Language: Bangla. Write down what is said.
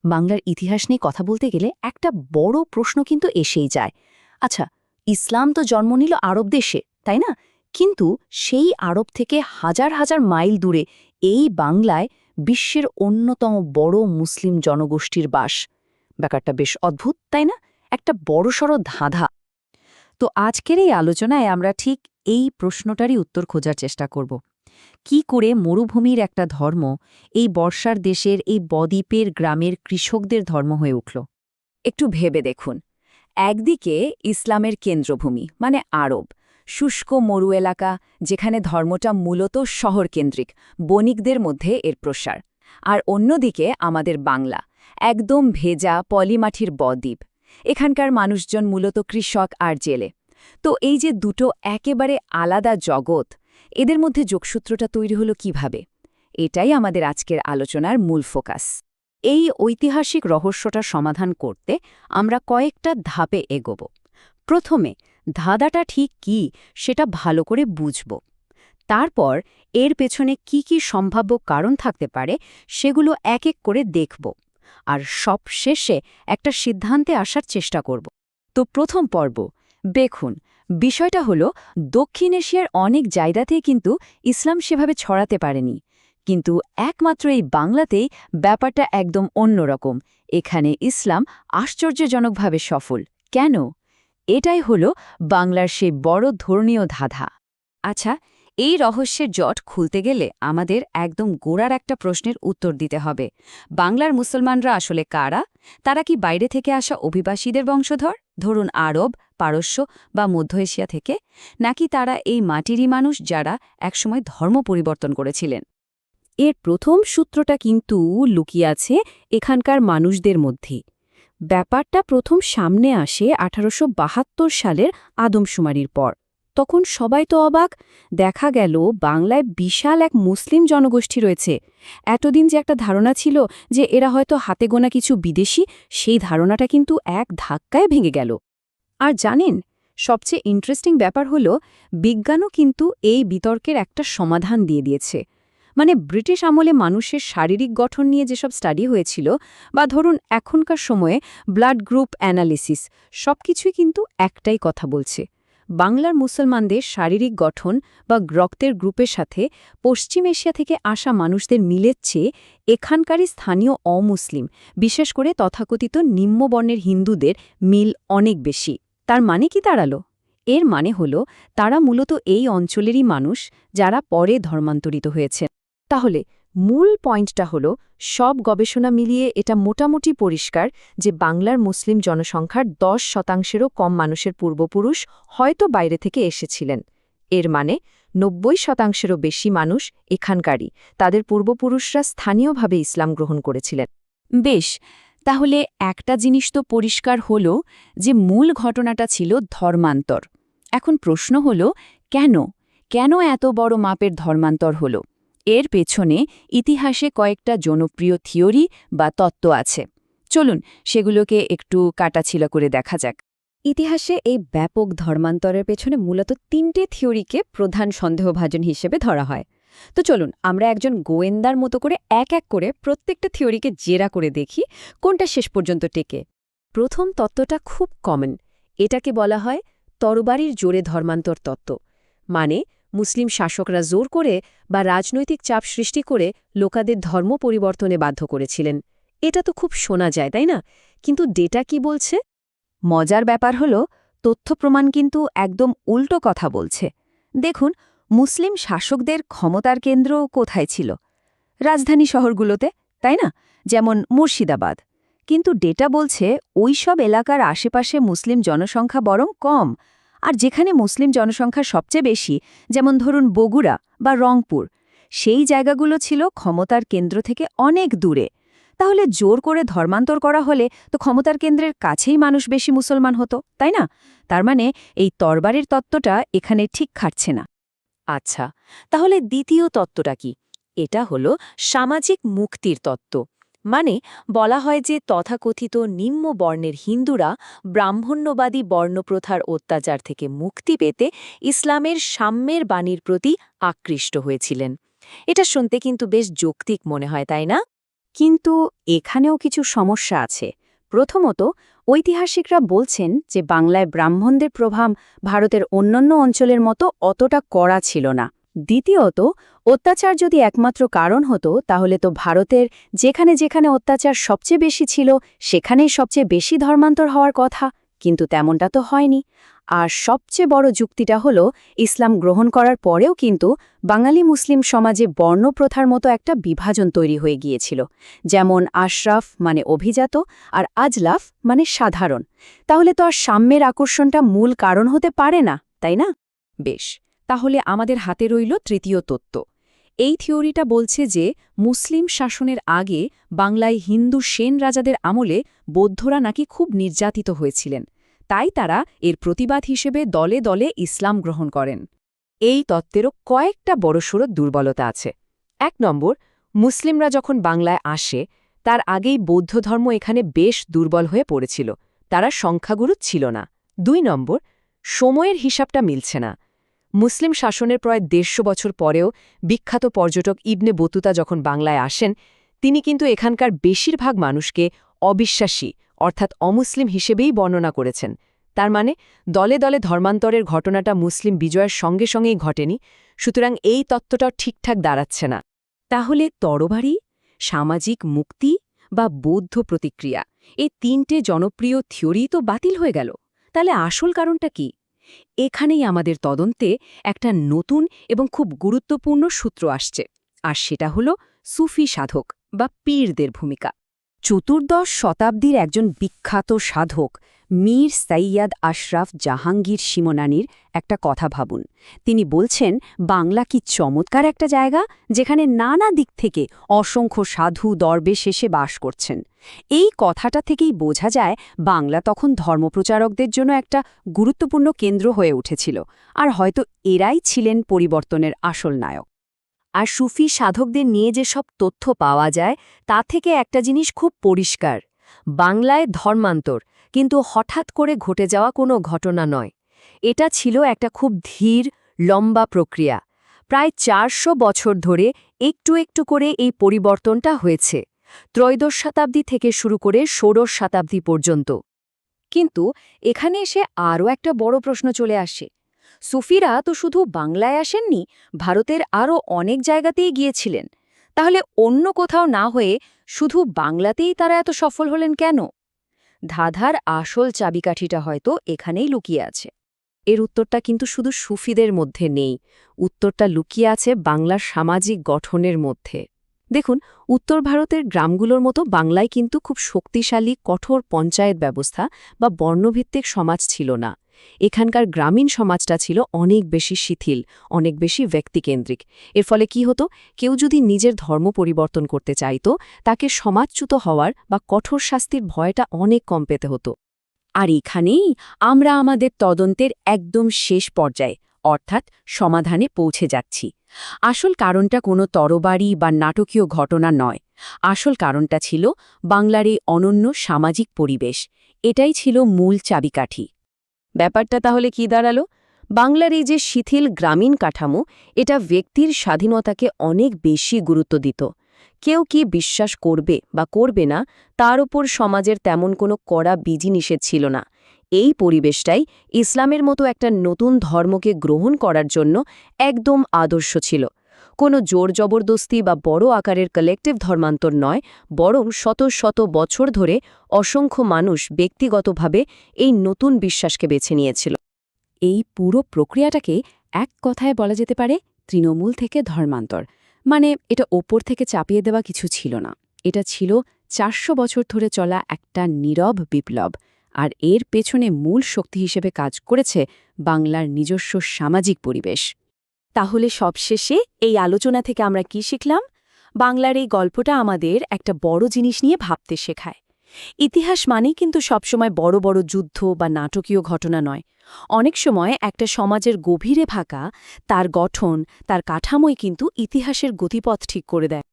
বাংলার ইতিহাস নিয়ে কথা বলতে গেলে একটা বড় প্রশ্ন কিন্তু এসেই যায়। আচ্ছা, ইসলাম তো জন্ম নিল আরব দেশে, তাই না? কিন্তু সেই আরব থেকে হাজার হাজার মাইল দূরে এই বাংলায় বিশ্বের অন্যতম বড় মুসলিম জনগোষ্ঠীর বাস। ব্যাপারটা বেশ অদ্ভুত, তাই না? একটা বড়সড় ধাঁধা। তো আজকের এই আলোচনায় আমরা ঠিক এই প্রশ্নটারই উত্তর খোঁজার চেষ্টা করব। কি করে মরুভূমির একটা ধর্ম এই বর্ষার দেশের এই বদ্বীপের গ্রামের কৃষকদের ধর্ম হয়ে উঠল? একটু ভেবে দেখুন। একদিকে ইসলামের কেন্দ্রভূমি মানে আরব, শুষ্ক মরু এলাকা, যেখানে ধর্মটা মূলত শহরকেন্দ্রিক, বণিকদের মধ্যে এর প্রসার। আর অন্যদিকে আমাদের বাংলা, একদম ভেজা পলিমাটির বদ্বীপ। এখানকার মানুষজন মূলত কৃষক আর জেলে। তো এই যে দুটো একেবারে আলাদা জগৎ, এদের মধ্যে যোগসূত্রটা তৈরি হলো কিভাবে? এটাই আমাদের আজকের আলোচনার মূল ফোকাস। এই ঐতিহাসিক রহস্যটা সমাধান করতে আমরা কয়েকটা ধাপে এগোব। প্রথমে ধাঁধাটা ঠিক কি সেটা ভালো করে বুঝব। তারপর এর পেছনে কি কি সম্ভাব্য কারণ থাকতে পারে সেগুলো এক এক করে দেখব। আর সবশেষে একটা সিদ্ধান্তে আসার চেষ্টা করব। তো প্রথম পর্ব দেখুন, বিষয়টা হলো দক্ষিণ এশিয়ার অনেক জায়গাতেই কিন্তু ইসলাম সেভাবে ছড়াতে পারেনি, কিন্তু একমাত্র এই বাংলাতেই ব্যাপারটা একদম অন্যরকম। এখানে ইসলাম আশ্চর্যজনকভাবে সফল। কেন? এটাই হলো বাংলার সেই বড় ধর্মীয় ধাঁধা। আচ্ছা, এই রহস্যের জট খুলতে গেলে আমাদের একদম গোড়ার একটা প্রশ্নের উত্তর দিতে হবে। বাংলার মুসলমানরা আসলে কারা? তারা কি বাইরে থেকে আসা অভিবাসীদের বংশধর, ধরুন আরব, পারস্য বা মধ্য এশিয়া থেকে, নাকি তারা এই মাটিরই মানুষ যারা একসময় ধর্ম পরিবর্তন করেছিলেন? এর প্রথম সূত্রটা কিন্তু লুকিয়ে আছে এখানকার মানুষদের মধ্যে। ব্যাপারটা প্রথম সামনে আসে 1872 সালের আদমশুমারির পর। তখন সবাই তো অবাক। দেখা গেল বাংলায় বিশাল এক মুসলিম জনগোষ্ঠী রয়েছে। এতদিন যে একটা ধারণা ছিল যে এরা হয়তো হাতে গোনা কিছু বিদেশি, সেই ধারণাটা কিন্তু এক ধাক্কায় ভেঙে গেল। আর জানেন, সবচেয়ে ইন্টারেস্টিং ব্যাপার হলো বিজ্ঞানও কিন্তু এই বিতর্কের একটা সমাধান দিয়ে দিয়েছে। মানে ব্রিটিশ আমলে মানুষের শারীরিক গঠন নিয়ে যেসব স্টাডি হয়েছিল, বা ধরুন এখনকার সময়ে ব্লাড গ্রুপ অ্যানালিসিস, সবকিছুই কিন্তু একটাই কথা বলছে। বাংলার মুসলমানদের শারীরিক গঠন বা রক্তের গ্রুপের সাথে পশ্চিম এশিয়া থেকে আসা মানুষদের মিলের চেয়ে এখানকারই স্থানীয় অমুসলিম, বিশেষ করে তথাকথিত নিম্নবর্ণের হিন্দুদের মিল অনেক বেশি। তার মানে কি দাঁড়ালো? এর মানে হলো তারা মূলত এই অঞ্চলেরই মানুষ, যারা পরে ধর্মান্তরিত হয়েছে। তাহলে মূল পয়েন্টটা হলো, সব গবেষণা মিলিয়ে এটা মোটামুটি পরিষ্কার যে বাংলার মুসলিম জনসংখ্যার 10%-এরও কম মানুষের পূর্বপুরুষ হয়তো বাইরে থেকে এসেছিলেন। এর মানে 90%-এরও বেশি মানুষ এখানকারই, তাদের পূর্বপুরুষরা স্থানীয়ভাবে ইসলাম গ্রহণ করেছিলেন। বেশ, তাহলে একটা জিনিস তো পরিষ্কার হলো যে মূল ঘটনাটা ছিল ধর্মান্তর। এখন প্রশ্ন হলো, কেন কেন এত বড় মাপের ধর্মান্তর হলো? এর পেছনে ইতিহাসে কয়েকটা জনপ্রিয় থিওরি বা তত্ত্ব আছে। চলুন সেগুলোকে একটু কাটাছিলা করে দেখা যাক। ইতিহাসে এই ব্যাপক ধর্মান্তরের পেছনে মূলত 3টে থিওরিকে প্রধান সন্দেহভাজন হিসেবে ধরা হয়। তো চলুন আমরা একজন গোয়েন্দার মতো করে এক এক করে প্রত্যেকটা থিওরিকে জেরা করে দেখি কোনটা শেষ পর্যন্ত টেকে। প্রথম তত্ত্বটা খুব কমন। এটাকে বলা হয় তরবারির জোরে ধর্মান্তর তত্ত্ব। মানে মুসলিম শাসকরা জোর করে বা রাজনৈতিক চাপ সৃষ্টি করে লোকাদের ধর্ম পরিবর্তনে বাধ্য করেছিলেন। এটা তো খুব শোনা যায়, তাই না? কিন্তু ডেটা কি বলছে? মজার ব্যাপার হলো, তথ্য প্রমাণ কিন্তু একদম উল্টো কথা বলছে। দেখুন, মুসলিম শাসকদের ক্ষমতার কেন্দ্র কোথায় ছিল? রাজধানী শহরগুলোতে, তাই না? যেমন মুর্শিদাবাদ। কিন্তু ডেটা বলছে ওই সব এলাকার আশেপাশে মুসলিম জনসংখ্যা বরং কম। আর যেখানে মুসলিম জনসংখ্যা সবচেয়ে বেশি, যেমন ধরুন বগুড়া বা রংপুর, সেই জায়গাগুলো ছিল ক্ষমতার কেন্দ্র থেকে অনেক দূরে। তাহলে জোর করে ধর্মান্তর করা হলে তো ক্ষমতার কেন্দ্রের কাছেই মানুষ বেশি মুসলমান হতো, তাই না? তার মানে এই তরবারির তত্ত্বটা এখানে ঠিক খাটছে না। আচ্ছা, তাহলে দ্বিতীয় তত্ত্বটা কি? এটা হলো সামাজিক মুক্তির তত্ত্ব। মানে বলা হয় যে তথাকথিত নিম্ন বর্ণের হিন্দুরা ব্রাহ্মণ্যবাদী বর্ণপ্রথার অত্যাচার থেকে মুক্তি পেতে ইসলামের সাম্যের বাণীর প্রতি আকৃষ্ট হয়েছিলেন। এটা শুনতে কিন্তু বেশ যৌক্তিক মনে হয়, তাই না? কিন্তু এখানেও কিছু সমস্যা আছে। প্রথমত, ঐতিহাসিকরা বলছেন যে বাংলায় ব্রাহ্মণদের প্রভাব ভারতের অন্যান্য অঞ্চলের মতো অতটা কড়া ছিল না। দ্বিতীয়ত, অত্যাচার যদি একমাত্র কারণ হতো তাহলে তো ভারতের যেখানে যেখানে অত্যাচার সবচেয়ে বেশি ছিল সেখানেই সবচেয়ে বেশি ধর্মান্তর হওয়ার কথা, কিন্তু তেমনটা তো হয়নি। আর সবচেয়ে বড় যুক্তিটা হলো ইসলাম গ্রহণ করার পরেও কিন্তু বাঙালি মুসলিম সমাজে বর্ণপ্রথার মতো একটা বিভাজন তৈরি হয়ে গিয়েছিল, যেমন আশরাফ মানে অভিজাত আর আজলাফ মানে সাধারণ। তাহলে তো আর সাম্যের আকর্ষণটা মূল কারণ হতে পারে না, তাই না? বেশ, তাহলে আমাদের হাতে রইল তৃতীয় তত্ত্ব। এই থিওরিটা বলছে যে মুসলিম শাসনের আগে বাংলায় হিন্দু সেন রাজাদের আমলে বৌদ্ধরা নাকি খুব নির্যাতিত হয়েছিলেন, তাই তারা এর প্রতিবাদ হিসেবে দলে দলে ইসলাম গ্রহণ করেন। এই তত্ত্বেরও কয়েকটা বড়সড় দুর্বলতা আছে। ১ নম্বর, মুসলিমরা যখন বাংলায় আসে তার আগেই বৌদ্ধ ধর্ম এখানে বেশ দুর্বল হয়ে পড়েছিল, তারা সংখ্যাগুরু ছিল না। ২ নম্বর, সময়ের হিসাবটা মিলছে না। মুসলিম শাসনের প্রায় ১৫০ বছর পরেও বিখ্যাত পর্যটক ইবনে বতুতা যখন বাংলায় আসেন, তিনি কিন্তু এখানকার বেশিরভাগ মানুষকে অবিশ্বাসী অর্থাৎ অমুসলিম হিসেবেই বর্ণনা করেছেন। তার মানে দলে দলে ধর্মান্তরের ঘটনাটা মুসলিম বিজয়ের সঙ্গে সঙ্গেই ঘটেনি, সুতরাং এই তত্ত্বটাও ঠিকঠাক দাঁড়াচ্ছে না। তাহলে তরবারি, সামাজিক মুক্তি বা বৌদ্ধ প্রতিক্রিয়া, এই ৩টে জনপ্রিয় থিওরি তো বাতিল হয়ে গেল। তাহলে আসল কারণটা কি? এখানেই আমাদের তদন্তে একটা নতুন এবং খুব গুরুত্বপূর্ণ সূত্র আসছে, আর সেটা হলো সুফি সাধক বা পীরদের ভূমিকা। চতুর্দশ শতাব্দীর একজন বিখ্যাত সাধক মীর সৈয়দ আশরাফ জাহাঙ্গীর শিমনানির একটা কথা ভাবুন। তিনি বলছেন, বাংলা কি চমৎকার একটা জায়গা যেখানে নানা দিক থেকে অসংখ্য সাধু দরবেশ এসে বাস করছেন। এই কথাটা থেকেই বোঝা যায় বাংলা তখন ধর্মপ্রচারকদের জন্য একটা গুরুত্বপূর্ণ কেন্দ্র হয়ে উঠেছিল, আর হয়তো এরাই ছিলেন পরিবর্তনের আসল নায়ক। আর সুফি সাধকদের নিয়ে যেসব তথ্য পাওয়া যায় তা থেকে একটা জিনিস খুব পরিষ্কার, বাংলায় ধর্মান্তর কিন্তু হঠাৎ করে ঘটে যাওয়া কোনো ঘটনা নয়। এটা ছিল একটা খুব ধীর, লম্বা প্রক্রিয়া। প্রায় ৪০০ বছর ধরে একটু একটু করে এই পরিবর্তনটা হয়েছে, ত্রয়োদশ শতাব্দী থেকে শুরু করে ষোড়শ শতাব্দী পর্যন্ত। কিন্তু এখানে এসে আরও একটা বড় প্রশ্ন চলে আসে। সুফিরা তো শুধু বাংলায় আসেননি, ভারতের আরও অনেক জায়গাতেই গিয়েছিলেন। তাহলে অন্য কোথাও না হয়ে শুধু বাংলাতেই তারা এত সফল হলেন কেন? ধাঁধার আসল চাবিকাঠিটা হয়তো এখানেই লুকিয়ে আছে। এর উত্তরটা কিন্তু শুধু সুফিদের মধ্যে নেই, উত্তরটা লুকিয়ে আছে বাংলার সামাজিক গঠনের মধ্যে। দেখুন, উত্তর ভারতের গ্রামগুলোর মতো বাংলায় কিন্তু খুব শক্তিশালী কঠোর পঞ্চায়েত ব্যবস্থা বা বর্ণভিত্তিক সমাজ ছিল না। এখানকার গ্রামীণ সমাজটা ছিল অনেক বেশি শিথিল, অনেক বেশি ব্যক্তিকেন্দ্রিক। এর ফলে কি হতো, কেউ যদি নিজের ধর্ম পরিবর্তন করতে চাইত, তাকে সমাজচ্যুত হওয়ার বা কঠোর শাস্তির ভয়টা অনেক কম পেতে হতো। আর এখানেই আমরা আমাদের তদন্তের একদম শেষ পর্যায়ে অর্থাৎ সমাধানে পৌঁছে যাচ্ছি। আসল কারণটা কোনো তরবারি বা নাটকীয় ঘটনা নয়। আসল কারণটা ছিল বাংলার এই অনন্য সামাজিক পরিবেশ। এটাই ছিল মূল চাবিকাঠি। ব্যাপারটা তাহলে কি দাঁড়ালো? বাংলার এই যে শিথিল গ্রামীণ কাঠামো, এটা ব্যক্তির স্বাধীনতাকে অনেক বেশি গুরুত্ব দিত। কেউ কি বিশ্বাস করবে বা করবে না তার উপর সমাজের তেমন কোনো কড়া বিধিনিষেধ ছিল না। এই পরিবেশটাই ইসলামের মতো একটা নতুন ধর্মকে গ্রহণ করার জন্য একদম আদর্শ ছিল। কোনো জোর জবরদস্তি বা বড় আকারের কালেকটিভ ধর্মান্তর নয়, বরং শত শত বছর ধরে অসংখ্য মানুষ ব্যক্তিগতভাবে এই নতুন বিশ্বাসকে বেছে নিয়েছিল। এই পুরো প্রক্রিয়াটাকে এক কথায় বলা যেতে পারে তৃণমূল থেকে ধর্মান্তর। মানে এটা ওপর থেকে চাপিয়ে দেওয়া কিছু ছিল না, এটা ছিল ৪০০ বছর ধরে চলা একটা নীরব বিপ্লব। আর এর পেছনে মূল শক্তি হিসেবে কাজ করেছে বাংলার নিজস্ব সামাজিক পরিবেশ। তাহলে সবশেষে এই আলোচনা থেকে আমরা কি শিখলাম? বাংলার এই গল্পটা আমাদের একটা বড় জিনিস নিয়ে ভাবতে শেখায়। ইতিহাস মানেই কিন্তু সবসময় বড় বড় যুদ্ধ বা নাটকীয় ঘটনা নয়। অনেক সময় একটা সমাজের গভীরে থাকা তার গঠন, তার কাঠামোই কিন্তু ইতিহাসের গতিপথ ঠিক করে দেয়।